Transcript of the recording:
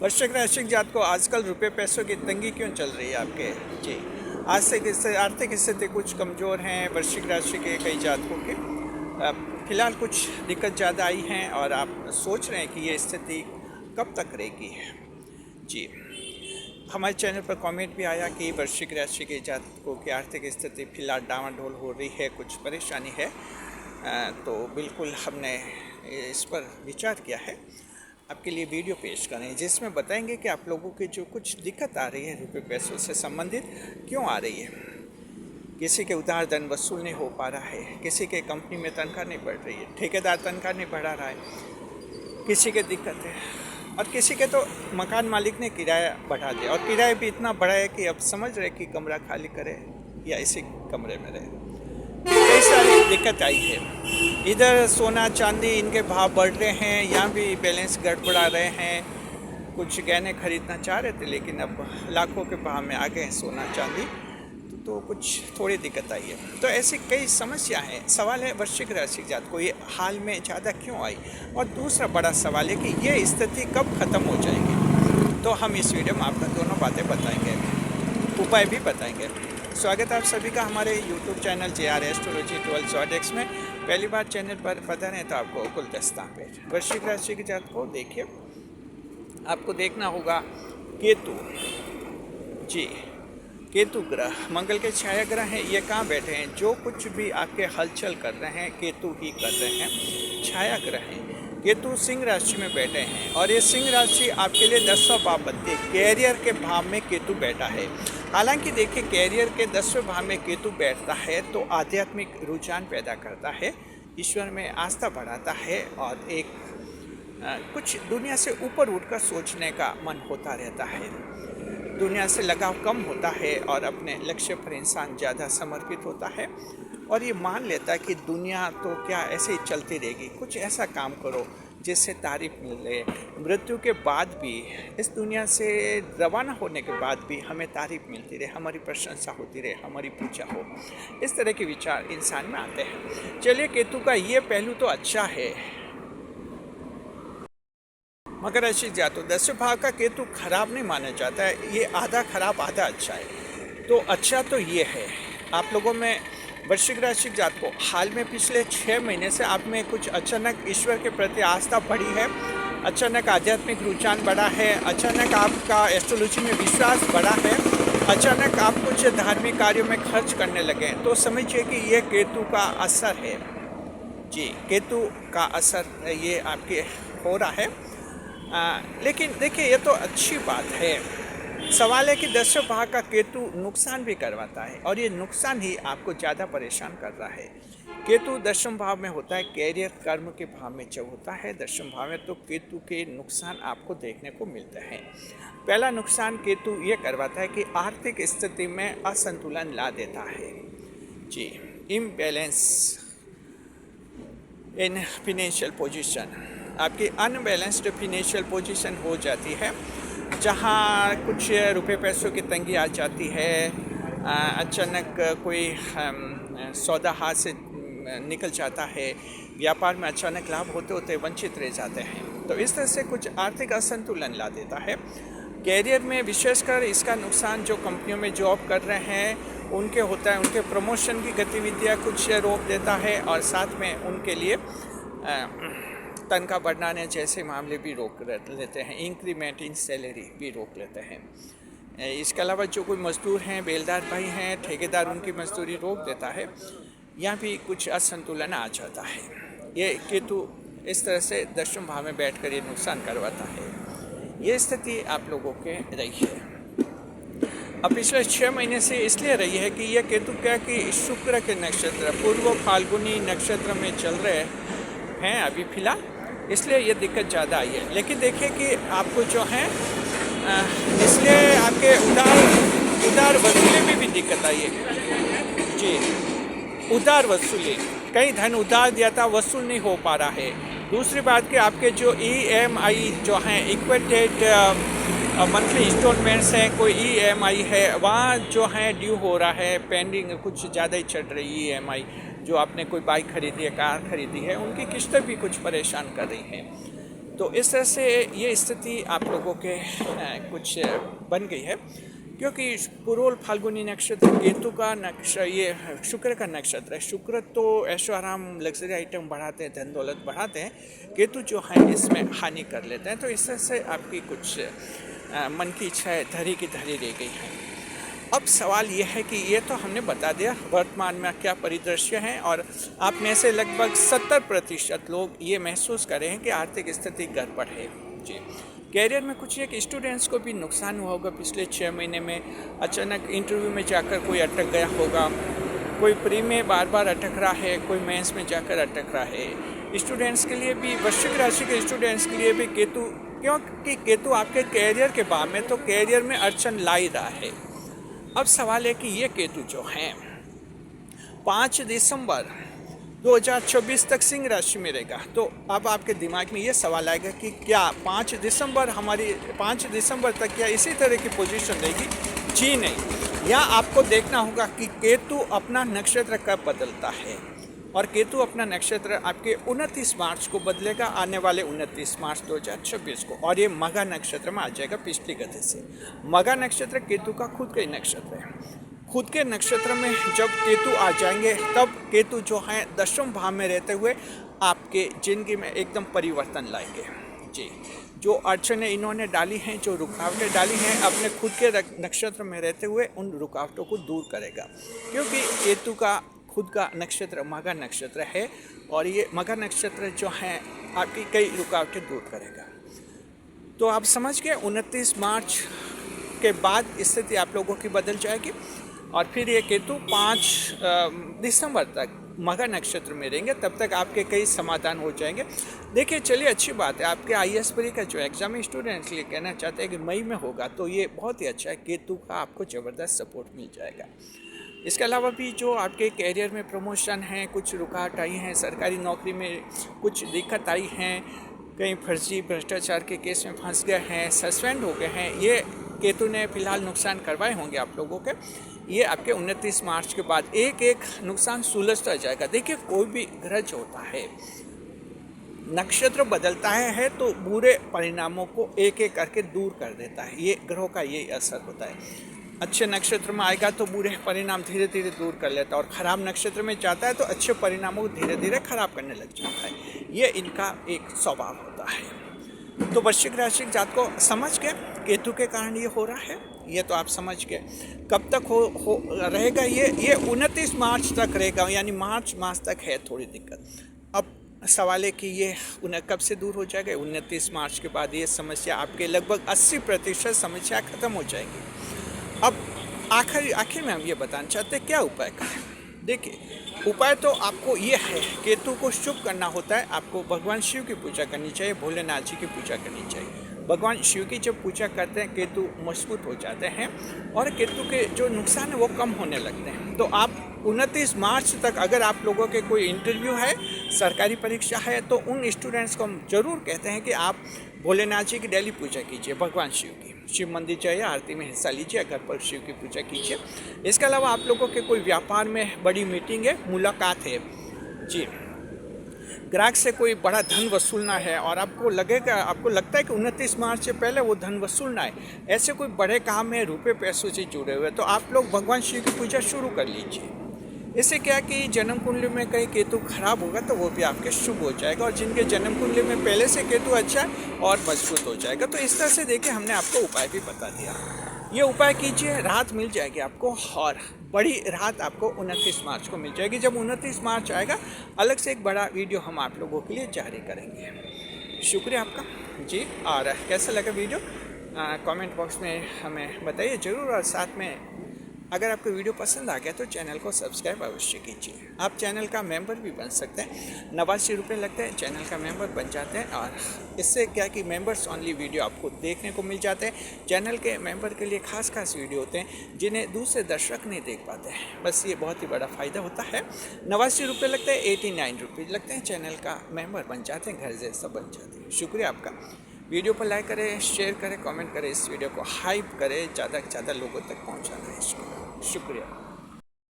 वृश्चिक राशि जात को आजकल रुपए पैसों की तंगी क्यों चल रही है आपके? जी, आज से आर्थिक स्थिति कुछ कमज़ोर हैं वृश्चिक राशि के कई जातकों के। फिलहाल कुछ दिक्कत ज़्यादा आई हैं और आप सोच रहे हैं कि ये स्थिति कब तक रहेगी। जी, हमारे चैनल पर कमेंट भी आया कि वृश्चिक राशि के जातकों की आर्थिक स्थिति फिलहाल डामाडोल हो रही है, कुछ परेशानी है। तो बिल्कुल हमने इस पर विचार किया है, आपके लिए वीडियो पेश करें जिसमें बताएंगे कि आप लोगों की जो कुछ दिक्कत आ रही है रुपये पैसों से संबंधित क्यों आ रही है। किसी के उधार धन वसूल नहीं हो पा रहा है, किसी के कंपनी में तनख्वाह नहीं बढ़ रही है, ठेकेदार तनख्वाह नहीं बढ़ा रहा है, किसी के दिक्कत है और किसी के तो मकान मालिक ने किराया बढ़ा दिया और किराया भी इतना बढ़ा है कि अब समझ रहे कि कमरा खाली करे या इसी कमरे में रहे। कई सारी दिक्कत आई है। इधर सोना चांदी इनके भाव बढ़ रहे हैं, यहाँ भी बैलेंस गड़बड़ा रहे हैं। कुछ गहने खरीदना चाह रहे थे लेकिन अब लाखों के भाव में आ गए हैं सोना चांदी, तो कुछ थोड़ी दिक्कत आई है। तो ऐसी कई समस्या हैं। सवाल है वृश्चिक राशि जात को ये हाल में ज़्यादा क्यों आई, और दूसरा बड़ा सवाल है कि ये स्थिति कब ख़त्म हो जाएगी। तो हम इस वीडियो में आपको दोनों बातें बताएंगे, उपाय भी बताएंगे। स्वागत है आप सभी का हमारे YouTube चैनल JR एस्ट्रोलॉजी 12 में। पहली बार चैनल पर पता नहीं तो आपको कुल दस्तां पे वृश्चिक राशि के जात को देखिए, आपको देखना होगा केतु। जी, केतु ग्रह मंगल के छाया ग्रह हैं। ये कहाँ बैठे हैं? जो कुछ भी आपके हलचल कर रहे हैं केतु ही कर रहे हैं, छाया ग्रह हैं। केतु सिंह राशि में बैठे हैं और ये सिंह राशि आपके लिए 10वां भाव बनती है। कैरियर के भाव में केतु बैठा है। हालांकि देखिए, कैरियर के 10वें भाव में केतु बैठता है तो आध्यात्मिक रुझान पैदा करता है, ईश्वर में आस्था बढ़ाता है और एक कुछ दुनिया से ऊपर उठकर सोचने का मन होता रहता है। दुनिया से लगाव कम होता है और अपने लक्ष्य पर इंसान ज़्यादा समर्पित होता है और ये मान लेता है कि दुनिया तो क्या ऐसे ही चलती रहेगी, कुछ ऐसा काम करो जिससे तारीफ मिले। मृत्यु के बाद भी, इस दुनिया से रवाना होने के बाद भी हमें तारीफ मिलती रहे, हमारी प्रशंसा होती रहे, हमारी पूजा हो। इस तरह के विचार इंसान में आते हैं। चलिए, केतु का ये पहलू तो अच्छा है। मकर राशि जातो 10वें भाव का केतु खराब नहीं माना जाता है, ये आधा खराब आधा अच्छा है। तो अच्छा तो ये है, आप लोगों में वृश्चिक राशि जात को हाल में पिछले 6 महीने से आप में कुछ अचानक ईश्वर के प्रति आस्था बढ़ी है, अचानक आध्यात्मिक रुझान बढ़ा है, अचानक आपका एस्ट्रोलॉजी में विश्वास बढ़ा है, अचानक आप कुछ धार्मिक कार्यों में खर्च करने लगे हैं। तो समझिए कि ये केतु का असर है। जी, केतु का असर ये आपके हो रहा है। लेकिन देखिए, ये तो अच्छी बात है। सवाल है कि 10वें भाव का केतु नुकसान भी करवाता है और ये नुकसान ही आपको ज़्यादा परेशान कर रहा है। केतु 10वें भाव में होता है, कैरियर कर्म के भाव में जब होता है 10वें भाव में, तो केतु के नुकसान आपको देखने को मिलते हैं। पहला नुकसान केतु ये करवाता है कि आर्थिक स्थिति में असंतुलन ला देता है। जी, इम्बैलेंस इन फिनेंशियल पोजीशन, आपकी अनबैलेंस्ड फिनेंशियल पोजीशन हो जाती है, जहाँ कुछ रुपए पैसों की तंगी आ जाती है। अचानक कोई सौदा हाथ से निकल जाता है, व्यापार में अचानक लाभ होते होते वंचित रह जाते हैं। तो इस तरह से कुछ आर्थिक असंतुलन ला देता है। कैरियर में विशेषकर इसका नुकसान जो कंपनियों में जॉब कर रहे हैं उनके होता है, उनके प्रमोशन की गतिविधियाँ कुछ रोक देता है और साथ में उनके लिए तनख्वाह बढ़ाने जैसे मामले भी रोक लेते हैं, इंक्रीमेंट इन सैलरी भी रोक लेते हैं। इसके अलावा जो कोई मजदूर हैं, बेलदार भाई हैं, ठेकेदार, उनकी मजदूरी रोक देता है, यहाँ भी कुछ असंतुलन आ जाता है। ये केतु इस तरह से 10वें भाव में बैठकर ये नुकसान करवाता है। ये स्थिति आप लोगों के रही है। अब पिछले 6 महीने से इसलिए रही है कि यह केतु क्या कि शुक्र के नक्षत्र पूर्व फाल्गुनी नक्षत्र में चल रहे हैं अभी फिलहाल, इसलिए ये दिक्कत ज़्यादा आई है। लेकिन देखिए कि आपको जो है इसलिए आपके उधार वसूली में भी दिक्कत आई है। जी, उधार वसूली, कई धन उधार दिया था वसूल नहीं हो पा रहा है। दूसरी बात कि आपके जो EMI जो हैं, इक्वेटेड मंथली इंस्टॉलमेंट्स हैं, कोई EMI है वहाँ जो है ड्यू हो रहा है, पेंडिंग कुछ ज़्यादा ही चल रही है। EMI जो आपने कोई बाइक खरीदी है, कार खरीदी है, उनकी किस्तें भी कुछ परेशान कर रही हैं। तो इस तरह से ये स्थिति आप लोगों के कुछ बन गई है, क्योंकि पुरोल फाल्गुनी नक्षत्र केतु का नक्षत्र, ये शुक्र का नक्षत्र है। शुक्र तो ऐशो आराम लग्जरी आइटम बढ़ाते हैं, धन दौलत बढ़ाते हैं। केतु जो है इसमें हानि कर लेते हैं। तो इस तरह से आपकी कुछ मन की इच्छाएं धरी की धरी रह गई हैं। अब सवाल ये है कि ये तो हमने बता दिया वर्तमान में क्या परिदृश्य है, और आप में से लगभग 70% लोग ये महसूस कर रहे हैं कि आर्थिक स्थिति गड़बड़ है। जी, कैरियर में कुछ एक स्टूडेंट्स को भी नुकसान हुआ होगा पिछले 6 महीने में। अचानक इंटरव्यू में जाकर कोई अटक गया होगा, कोई प्री में बार बार अटक रहा है, कोई मेंस में जाकर अटक रहा है। स्टूडेंट्स के लिए भी, वृश्चिक राशि के स्टूडेंट्स के लिए भी केतु, क्योंकि केतु आपके कैरियर के भाव में, तो कैरियर में अड़चन ला ही रहा है। अब सवाल है कि ये केतु जो हैं 5 दिसंबर 2024 तक सिंह राशि में रहेगा। तो अब आपके दिमाग में ये सवाल आएगा कि क्या 5 दिसंबर तक क्या इसी तरह की पोजीशन रहेगी? जी नहीं, या आपको देखना होगा कि केतु अपना नक्षत्र कब बदलता है। और केतु अपना नक्षत्र आपके 29 मार्च को बदलेगा, आने वाले 29 मार्च 2026 को, और ये मघा नक्षत्र में आ जाएगा पिछली गति से। मघा नक्षत्र केतु का खुद का ही नक्षत्र है। खुद के नक्षत्र में जब केतु आ जाएंगे, तब केतु जो है 10वें भाव में रहते हुए आपके जिंदगी में एकदम परिवर्तन लाएंगे। जी, जो अड़चनें इन्होंने डाली हैं, जो रुकावटें डाली हैं, अपने खुद के नक्षत्र में रहते हुए उन रुकावटों को दूर करेगा, क्योंकि केतु का खुद का नक्षत्र मघा नक्षत्र है, और ये मघा नक्षत्र जो है आपकी कई रुकावटें दूर करेगा। तो आप समझ गए, 29 मार्च के बाद स्थिति आप लोगों की बदल जाएगी, और फिर ये केतु 5 दिसंबर तक मघा नक्षत्र में रहेंगे। तब तक आपके कई समाधान हो जाएंगे। देखिए, चलिए, अच्छी बात है, आपके IAS परी का जो एग्जाम है स्टूडेंट्स के लिए कहना चाहते हैं कि मई में होगा, तो ये बहुत ही अच्छा है। केतु का आपको ज़बरदस्त सपोर्ट मिल जाएगा। इसके अलावा भी जो आपके कैरियर में प्रमोशन है, कुछ रुकावट आई हैं, सरकारी नौकरी में कुछ दिक्कत आई हैं, कहीं फर्जी भ्रष्टाचार के केस में फंस गए हैं, सस्पेंड हो गए हैं, ये केतु ने फिलहाल नुकसान करवाए होंगे आप लोगों के। ये आपके 29 मार्च के बाद एक एक नुकसान सुलझता जाएगा। देखिए, कोई भी ग्रज होता है, नक्षत्र बदलता है तो बुरे परिणामों को एक एक करके दूर कर देता है। ये ग्रहों का यही असर होता है। अच्छे नक्षत्र में आएगा तो बुरे परिणाम धीरे धीरे दूर कर लेता है, और ख़राब नक्षत्र में जाता है तो अच्छे परिणामों को धीरे धीरे खराब करने लग जाता है। ये इनका एक स्वभाव होता है। तो वृश्चिक राशि जात को समझ गए केतु के कारण ये हो रहा है, ये तो आप समझ गए। कब तक हो रहेगा ये 29 मार्च तक रहेगा, यानी मार्च मास तक है थोड़ी दिक्कत। अब सवाल है कि ये कब से दूर हो जाएगा? 29 मार्च के बाद ये समस्या आपके लगभग 80% समस्या खत्म हो जाएगी। अब आखिर में हम ये बताना चाहते हैं क्या उपाय करें। देखिए, उपाय तो आपको ये है, केतु को शुभ करना होता है। आपको भगवान शिव की पूजा करनी चाहिए, भोलेनाथ जी की पूजा करनी चाहिए। भगवान शिव की जब पूजा करते हैं, केतु मजबूत हो जाते हैं, और केतु के जो नुकसान है वो कम होने लगते हैं। तो आप 29 मार्च तक अगर आप लोगों के कोई इंटरव्यू है, सरकारी परीक्षा है, तो उन स्टूडेंट्स को हम जरूर कहते हैं कि आप भोलेनाथ जी की डेली पूजा कीजिए, भगवान शिव की। शिव मंदिर जाइए, आरती में हिस्सा लीजिए, घर पर शिव की पूजा कीजिए। इसके अलावा आप लोगों के कोई व्यापार में बड़ी मीटिंग है, मुलाकात है, जी, ग्राहक से कोई बड़ा धन वसूलना है, और आपको लगता है कि 29 मार्च से पहले वो धन वसूलना है, ऐसे कोई बड़े काम में रुपये पैसों से जुड़े हुए, तो आप लोग भगवान शिव की पूजा शुरू कर लीजिए। इससे क्या कि जन्म कुंडली में कहीं केतु खराब होगा तो वो भी आपके शुभ हो जाएगा, और जिनके जन्म कुंडली में पहले से केतु अच्छा है और मजबूत हो जाएगा। तो इस तरह से देखिए, हमने आपको उपाय भी बता दिया। ये उपाय कीजिए, राहत मिल जाएगी आपको, और बड़ी राहत आपको 29 मार्च को मिल जाएगी। जब 29 मार्च आएगा, अलग से एक बड़ा वीडियो हम आप लोगों के लिए जारी करेंगे। शुक्रिया आपका जी। और कैसा लगा वीडियो कमेंट बॉक्स में हमें बताइए ज़रूर, और साथ में अगर आपको वीडियो पसंद आ गया तो चैनल को सब्सक्राइब अवश्य कीजिए। आप चैनल का मेंबर भी बन सकते हैं, 89 रुपये लगते हैं, चैनल का मेंबर बन जाते हैं, और इससे क्या कि मेंबर्स ओनली वीडियो आपको देखने को मिल जाते हैं। चैनल के मेंबर के लिए खास वीडियो होते हैं जिन्हें दूसरे दर्शक नहीं देख पाते हैं। बस ये बहुत ही बड़ा फ़ायदा होता है। 89 रुपये लगते हैं, 89 रुपये लगते हैं, चैनल का मेंबर बन जाते हैं, घर जैसा बन जाते हैं। शुक्रिया आपका। वीडियो पर लाइक करें, शेयर करें, कमेंट करें, इस वीडियो को हाइप करें, ज़्यादा से ज़्यादा लोगों तक पहुँचाना है इसको। शुक्रिया।